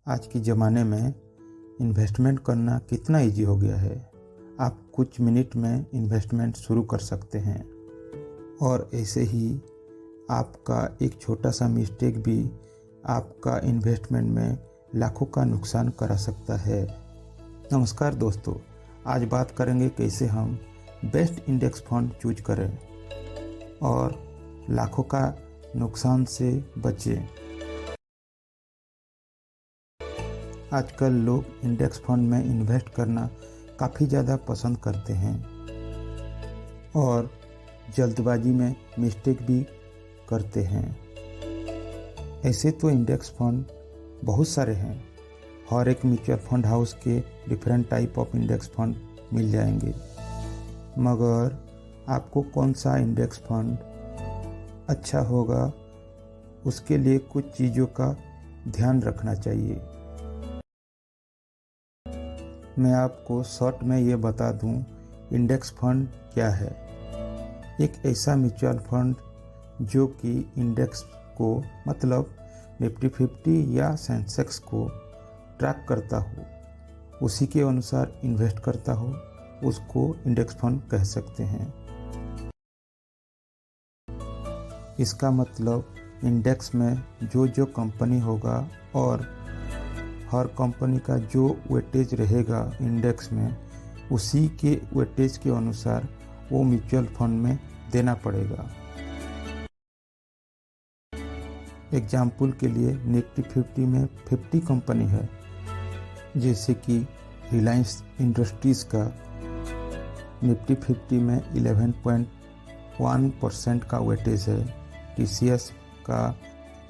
आज के ज़माने में इन्वेस्टमेंट करना कितना इजी हो गया है। आप कुछ मिनट में इन्वेस्टमेंट शुरू कर सकते हैं और ऐसे ही आपका एक छोटा सा मिस्टेक भी आपका इन्वेस्टमेंट में लाखों का नुकसान करा सकता है। नमस्कार दोस्तों, आज बात करेंगे कैसे हम बेस्ट इंडेक्स फंड चूज करें और लाखों का नुकसान से बचें। आजकल लोग इंडेक्स फंड में इन्वेस्ट करना काफ़ी ज़्यादा पसंद करते हैं और जल्दबाजी में मिस्टेक भी करते हैं। ऐसे तो इंडेक्स फंड बहुत सारे हैं। हर एक म्यूचुअल फंड हाउस के different type of index fund मिल जाएंगे, मगर आपको कौन सा इंडेक्स फंड अच्छा होगा उसके लिए कुछ चीज़ों का ध्यान रखना चाहिए। मैं आपको शॉर्ट में ये बता दूं, इंडेक्स फंड क्या है। एक ऐसा म्यूचुअल फंड जो कि इंडेक्स को मतलब निफ्टी 50 या सेंसेक्स को ट्रैक करता हो, उसी के अनुसार इन्वेस्ट करता हो, उसको इंडेक्स फंड कह सकते हैं। इसका मतलब इंडेक्स में जो कंपनी होगा और हर कंपनी का जो वेटेज रहेगा इंडेक्स में, उसी के वेटेज के अनुसार वो म्यूचुअल फंड में देना पड़ेगा। एग्जाम्पल के लिए निफ्टी 50 में 50 कंपनी है, जैसे कि रिलायंस इंडस्ट्रीज़ का निफ्टी 50 में 11.1% का वेटेज है। TCS का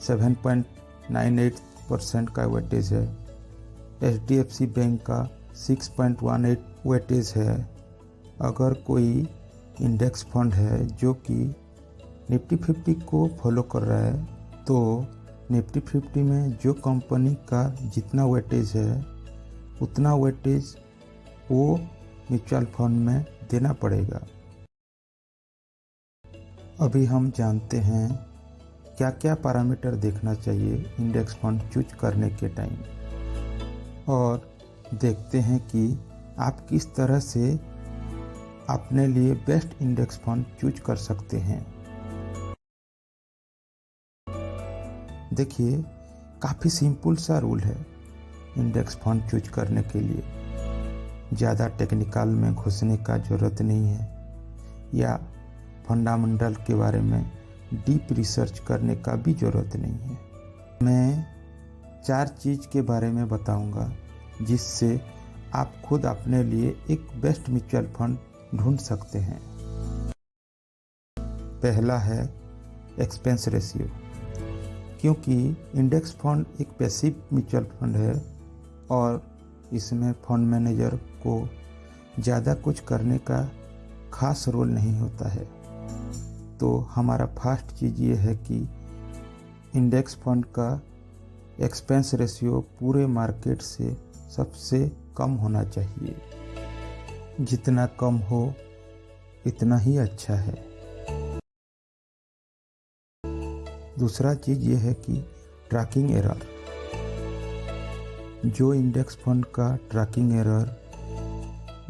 7.98% का वेटेज है। HDFC बैंक का 6.18 वेटेज है। अगर कोई इंडेक्स फंड है जो कि निफ्टी 50 को फॉलो कर रहा है, तो निफ्टी 50 में जो कंपनी का जितना वेटेज है उतना वेटेज वो म्यूचुअल फंड में देना पड़ेगा। अभी हम जानते हैं क्या क्या पैरामीटर देखना चाहिए इंडेक्स फंड चूज करने के टाइम, और देखते हैं कि आप किस तरह से अपने लिए बेस्ट इंडेक्स फंड चूज कर सकते हैं। देखिए, काफ़ी सिंपल सा रूल है इंडेक्स फंड चूज करने के लिए। ज़्यादा टेक्निकल में घुसने का ज़रूरत नहीं है या फंडामेंटल के बारे में डीप रिसर्च करने का भी ज़रूरत नहीं है। मैं 4 चीज़ के बारे में बताऊंगा जिससे आप खुद अपने लिए एक बेस्ट म्यूचुअल फंड ढूंढ सकते हैं। पहला है एक्सपेंस रेशियो। क्योंकि इंडेक्स फंड एक पैसिव म्यूचुअल फंड है और इसमें फंड मैनेजर को ज़्यादा कुछ करने का खास रोल नहीं होता है, तो हमारा फर्स्ट चीज़ ये है कि इंडेक्स फंड का एक्सपेंस रेशियो पूरे मार्केट से सबसे कम होना चाहिए। जितना कम हो इतना ही अच्छा है। दूसरा चीज़ ये है कि ट्रैकिंग एरर। जो इंडेक्स फंड का ट्रैकिंग एरर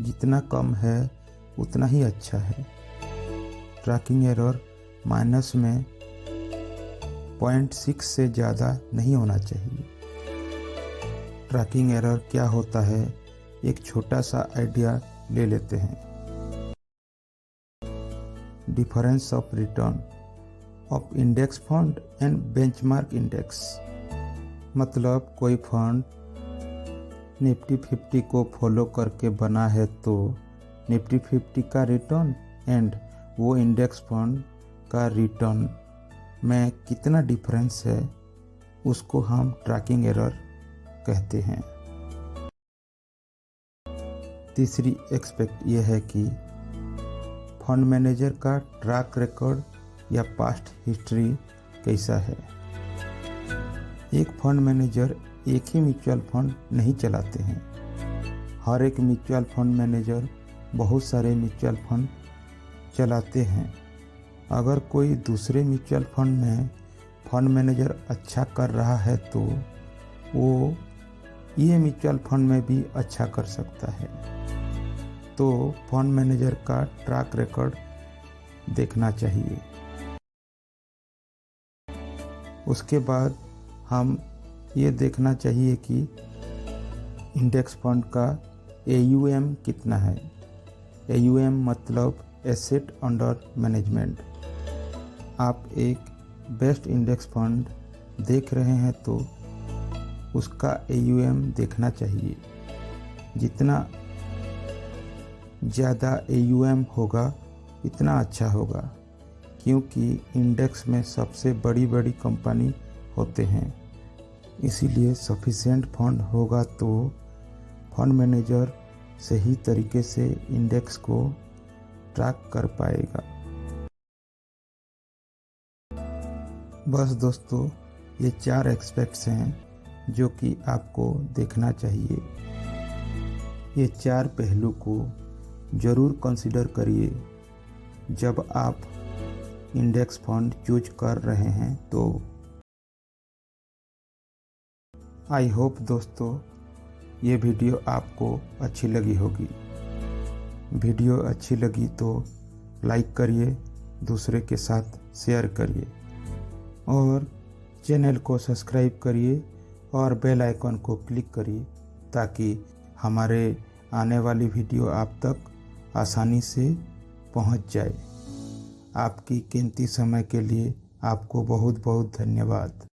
जितना कम है उतना ही अच्छा है। ट्रैकिंग एरर माइनस में 0.6 से ज़्यादा नहीं होना चाहिए। ट्रैकिंग एरर क्या होता है, एक छोटा सा आइडिया ले लेते हैं। Difference of return of index fund and benchmark index. मतलब कोई फंड निफ्टी 50 को फॉलो करके बना है, तो निफ्टी 50 का रिटर्न एंड वो इंडेक्स फंड का रिटर्न में कितना डिफरेंस है उसको हम ट्रैकिंग एरर कहते हैं। तीसरी एक्सपेक्ट ये है कि फंड मैनेजर का ट्रैक रिकॉर्ड या पास्ट हिस्ट्री कैसा है। एक फंड मैनेजर एक ही म्यूचुअल फंड नहीं चलाते हैं। हर एक म्यूचुअल फंड मैनेजर बहुत सारे म्यूचुअल फंड चलाते हैं। अगर कोई दूसरे म्यूचुअल फंड में फंड मैनेजर अच्छा कर रहा है, तो वो ये म्यूचुअल फंड में भी अच्छा कर सकता है। तो फंड मैनेजर का ट्रैक रिकॉर्ड देखना चाहिए। उसके बाद हम ये देखना चाहिए कि इंडेक्स फंड का AUM कितना है। AUM मतलब एसेट अंडर मैनेजमेंट। आप एक बेस्ट इंडेक्स फंड देख रहे हैं तो उसका AUM देखना चाहिए। जितना ज़्यादा AUM होगा इतना अच्छा होगा, क्योंकि इंडेक्स में सबसे बड़ी बड़ी कंपनी होते हैं। इसीलिए सफिशिएंट फंड होगा तो फंड मैनेजर सही तरीके से इंडेक्स को ट्रैक कर पाएगा। बस दोस्तों, ये 4 एस्पेक्ट्स हैं जो कि आपको देखना चाहिए। ये 4 पहलू को ज़रूर कंसीडर करिए जब आप इंडेक्स फंड चूज कर रहे हैं। तो आई होप दोस्तों ये वीडियो आपको अच्छी लगी होगी। वीडियो अच्छी लगी तो लाइक करिए, दूसरे के साथ शेयर करिए और चैनल को सब्सक्राइब करिए और बेल आइकन को क्लिक करिए ताकि हमारे आने वाली वीडियो आप तक आसानी से पहुंच जाए। आपकी कीमती समय के लिए आपको बहुत बहुत धन्यवाद।